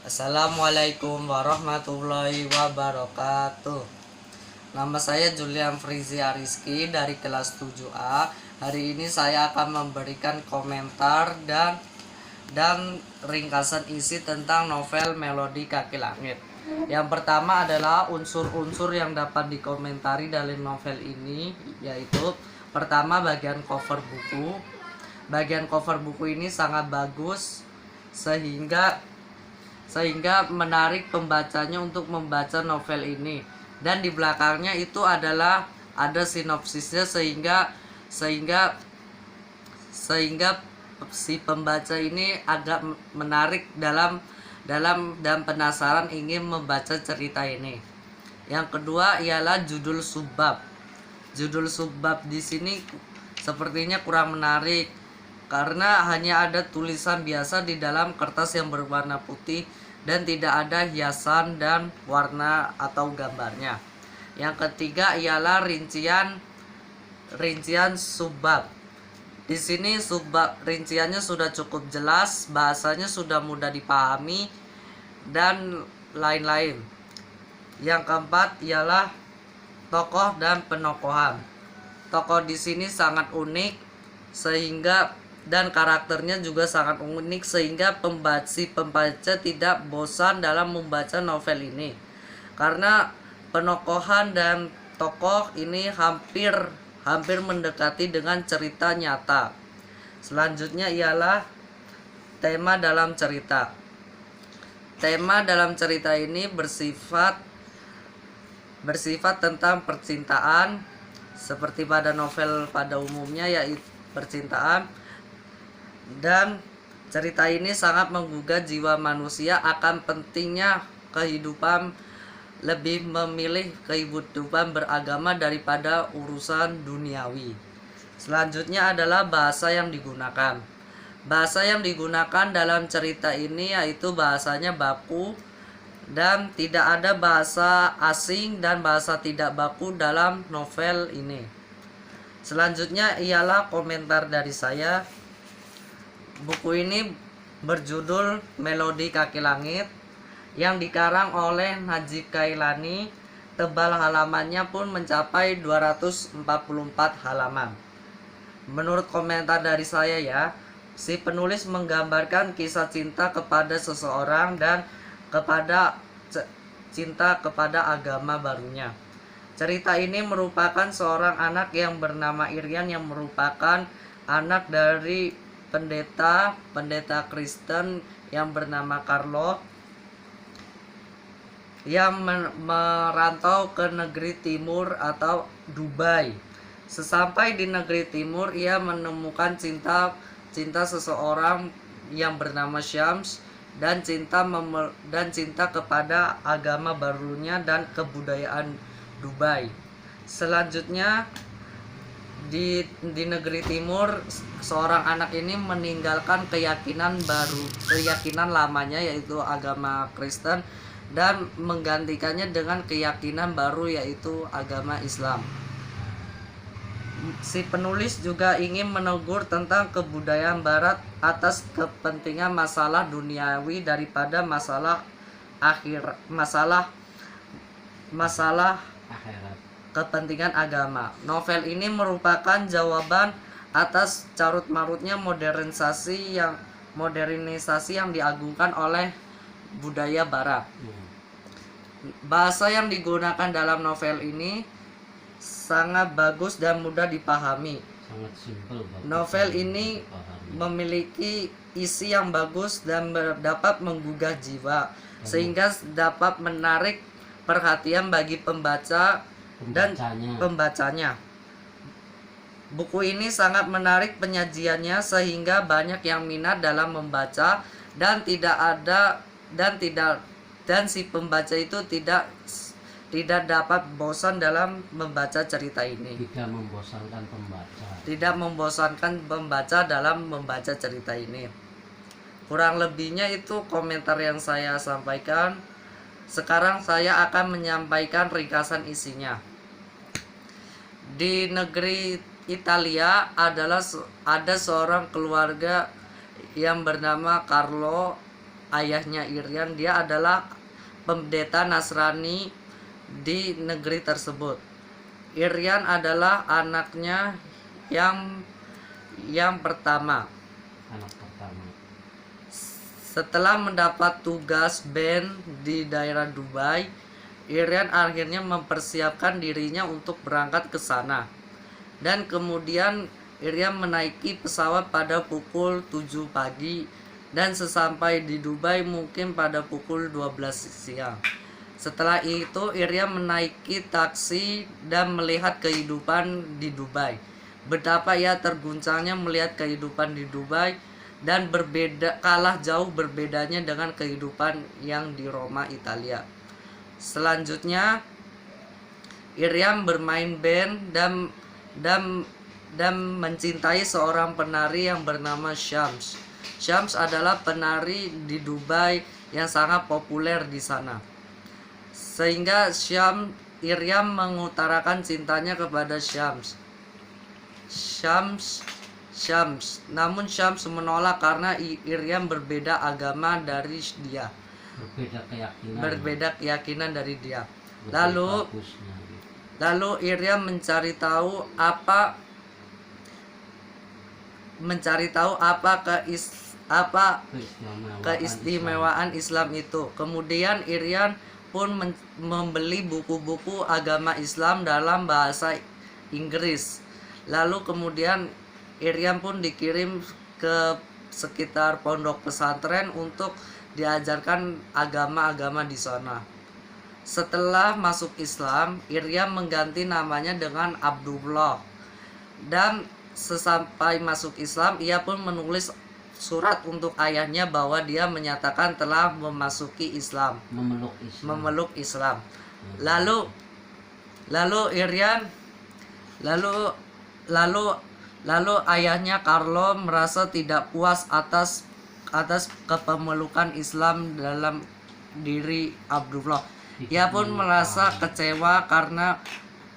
Assalamualaikum warahmatullahi wabarakatuh. Nama saya Julian Frizi Ariski dari kelas 7A. Hari ini saya akan memberikan komentar dan ringkasan isi tentang novel Melodi Kaki Langit. Yang pertama adalah unsur-unsur yang dapat dikomentari dalam novel ini, yaitu pertama bagian cover buku. Bagian cover buku ini sangat bagus sehingga menarik pembacanya untuk membaca novel ini, dan di belakangnya itu adalah ada sinopsisnya sehingga si pembaca ini agak menarik dan penasaran ingin membaca cerita ini. Yang kedua ialah judul subbab. Judul subbab di sini sepertinya kurang menarik karena hanya ada tulisan biasa di dalam kertas yang berwarna putih dan tidak ada hiasan dan warna atau gambarnya. Yang ketiga ialah rincian subbab. Di sini subbab rinciannya sudah cukup jelas, bahasanya sudah mudah dipahami dan lain-lain. Yang keempat ialah tokoh dan penokohan. Tokoh di sini sangat unik dan karakternya juga sangat unik sehingga pembaca tidak bosan dalam membaca novel ini. Karena penokohan dan tokoh ini hampir mendekati dengan cerita nyata. Selanjutnya ialah tema dalam cerita. Tema dalam cerita ini bersifat tentang percintaan seperti pada novel pada umumnya, yaitu percintaan. Dan cerita ini sangat menggugah jiwa manusia akan pentingnya lebih memilih kehidupan beragama daripada urusan duniawi. Selanjutnya adalah bahasa yang digunakan. Bahasa yang digunakan dalam cerita ini yaitu bahasanya baku, dan tidak ada bahasa asing dan bahasa tidak baku dalam novel ini. Selanjutnya ialah komentar dari saya. Buku ini berjudul Melodi Kaki Langit yang dikarang oleh Najib Kailani. Tebal halamannya pun mencapai 244 halaman. Menurut komentar dari saya ya, si penulis menggambarkan kisah cinta kepada seseorang dan cinta kepada agama barunya. Cerita ini merupakan seorang anak yang bernama Irian yang merupakan anak dari pendeta Kristen yang bernama Carlo yang merantau ke negeri timur atau Dubai. Sesampai di negeri timur, ia menemukan cinta seseorang yang bernama Syams dan cinta kepada agama barunya dan kebudayaan Dubai. Selanjutnya di negeri timur, seorang anak ini meninggalkan keyakinan lamanya yaitu agama Kristen dan menggantikannya dengan keyakinan baru yaitu agama Islam. Si penulis juga ingin menegur tentang kebudayaan barat atas kepentingan masalah duniawi daripada masalah kepentingan agama. Novel ini merupakan jawaban atas carut-marutnya modernisasi yang diagungkan oleh budaya barat. Bahasa yang digunakan dalam novel ini sangat bagus dan mudah dipahami. Sangat simpel. Novel ini memiliki isi yang bagus dan dapat menggugah jiwa sehingga dapat menarik perhatian bagi pembacanya. Buku ini sangat menarik penyajiannya sehingga banyak yang minat dalam membaca dan si pembaca itu tidak dapat bosan dalam membaca cerita ini. Tidak membosankan pembaca dalam membaca cerita ini. Kurang lebihnya itu komentar yang saya sampaikan. Sekarang saya akan menyampaikan ringkasan isinya. Di negeri Italia ada seorang keluarga yang bernama Carlo ayahnya Irian, dia adalah pendeta Nasrani di negeri tersebut. Irian adalah anaknya yang pertama. Anak pertama. Setelah mendapat tugas band di daerah Dubai, Irian akhirnya mempersiapkan dirinya untuk berangkat ke sana. Dan kemudian Irian menaiki pesawat pada pukul 7 pagi dan sesampai di Dubai mungkin pada pukul 12 siang. Setelah itu Irian menaiki taksi dan melihat kehidupan di Dubai. Betapa ia terguncangnya melihat kehidupan di Dubai dan kalah jauh berbedanya dengan kehidupan yang di Roma, Italia. Selanjutnya Irian bermain band dan mencintai seorang penari yang bernama Syams. Syams adalah penari di Dubai yang sangat populer di sana. Sehingga Irian mengutarakan cintanya kepada Syams. Namun Syams menolak karena Irian berbeda agama dari dia. Berbeda keyakinan dari dia. Lalu Irian mencari tahu keistimewaan Islam itu. Kemudian Irian pun membeli buku-buku agama Islam dalam bahasa Inggris. Lalu kemudian Irian pun dikirim ke sekitar pondok pesantren untuk diajarkan agama-agama di sana. Setelah masuk Islam, Irian mengganti namanya dengan Abdullah. Dan sesampai masuk Islam, ia pun menulis surat untuk ayahnya bahwa dia menyatakan telah memasuki Islam, memeluk Islam. Lalu ayahnya Carlo merasa tidak puas atas kepemelukan Islam dalam diri Abdullah. Ia pun merasa kecewa karena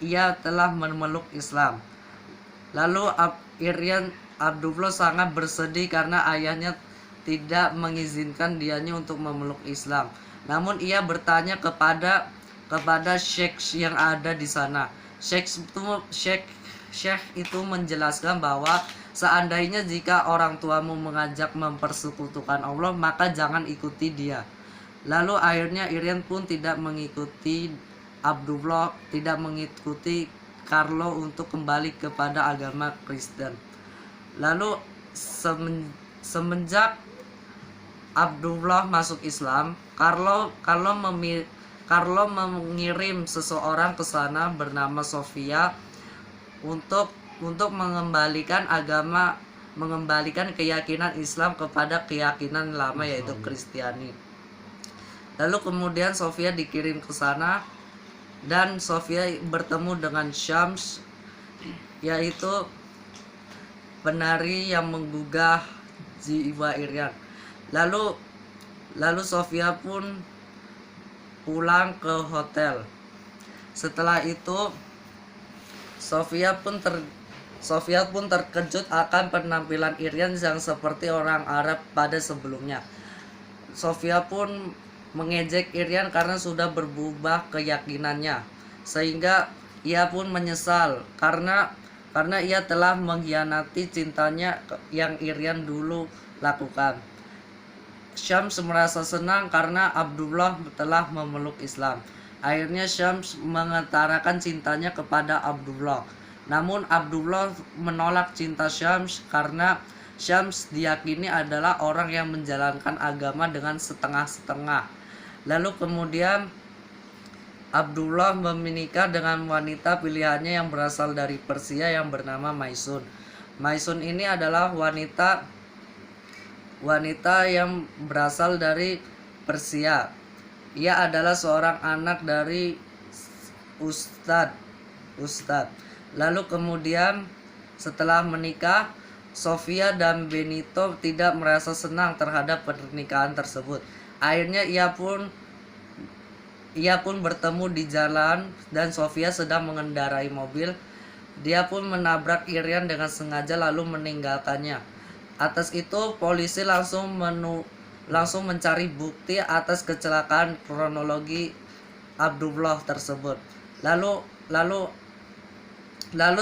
ia telah memeluk Islam. Lalu Abdullah sangat bersedih karena ayahnya tidak mengizinkan dianya untuk memeluk Islam. Namun ia bertanya kepada syekh yang ada di sana. Syekh itu menjelaskan bahwa seandainya jika orang tuamu mengajak mempersekutukan Allah, maka jangan ikuti dia. Lalu akhirnya Irian pun tidak mengikuti Abdullah, tidak mengikuti Carlo untuk kembali kepada agama Kristen. Lalu semenjak Abdullah masuk Islam, Carlo mengirim seseorang ke sana bernama Sofia untuk mengembalikan keyakinan Islam kepada keyakinan lama, yaitu Kristiani. Lalu kemudian Sofia dikirim ke sana dan Sofia bertemu dengan Syams, yaitu penari yang menggugah jiwa Irian. Lalu Sofia pun pulang ke hotel. Setelah itu Sofia pun terkejut akan penampilan Irian yang seperti orang Arab pada sebelumnya. Sofia pun mengejek Irian karena sudah berubah keyakinannya, sehingga ia pun menyesal karena ia telah mengkhianati cintanya yang Irian dulu lakukan. Syams merasa senang karena Abdullah telah memeluk Islam. Akhirnya Syams mengutarakan cintanya kepada Abdullah. Namun Abdullah menolak cinta Syams karena Syams diyakini adalah orang yang menjalankan agama dengan setengah-setengah. Lalu kemudian Abdullah menikah dengan wanita pilihannya yang berasal dari Persia yang bernama Maisun. Maisun ini adalah wanita yang berasal dari Persia. Ia adalah seorang anak dari Ustadz. Lalu kemudian setelah menikah, Sofia dan Benito tidak merasa senang terhadap pernikahan tersebut. Akhirnya ia pun bertemu di jalan dan Sofia sedang mengendarai mobil. Dia pun menabrak Irian dengan sengaja lalu meninggalkannya. Atas itu polisi langsung langsung mencari bukti atas kecelakaan kronologi Abdullah tersebut. Lalu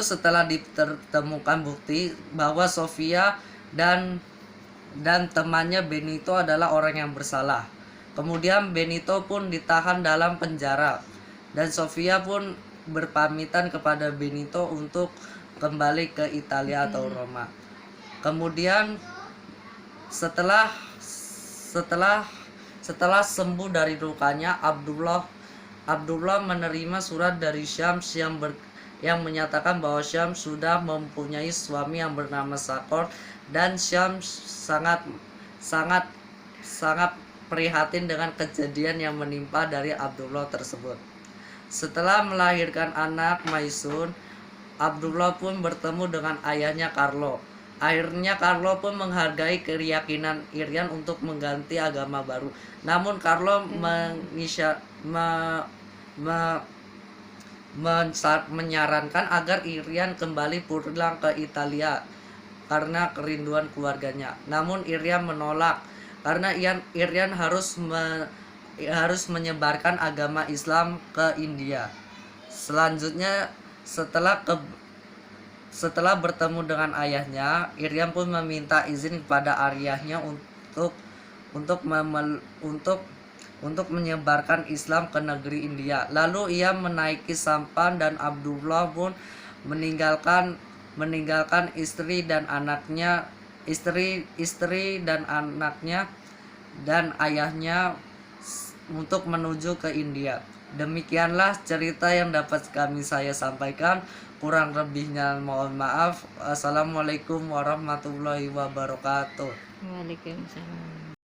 setelah ditemukan bukti bahwa Sofia dan temannya Benito adalah orang yang bersalah. Kemudian Benito pun ditahan dalam penjara dan Sofia pun berpamitan kepada Benito untuk kembali ke Italia atau Roma. Kemudian setelah sembuh dari lukanya, Abdullah menerima surat dari Syams yang menyatakan bahwa Syams sudah mempunyai suami yang bernama Sakor, dan Syams sangat prihatin dengan kejadian yang menimpa dari Abdullah tersebut. Setelah melahirkan anak Maisun, Abdullah pun bertemu dengan ayahnya Carlo. Akhirnya Carlo pun menghargai keyakinan Irian untuk mengganti agama baru. Namun Carlo menyarankan agar Irian kembali pulang ke Italia karena kerinduan keluarganya. Namun Irian menolak karena Irian harus menyebarkan agama Islam ke India. Selanjutnya setelah bertemu dengan ayahnya, Irian pun meminta izin kepada ayahnya untuk menyebarkan Islam ke negeri India. Lalu ia menaiki sampan dan Abdullah pun meninggalkan istri dan anaknya dan ayahnya untuk menuju ke India. Demikianlah cerita yang dapat saya sampaikan. Kurang lebihnya mohon maaf. Assalamualaikum warahmatullahi wabarakatuh. Waalaikumsalam.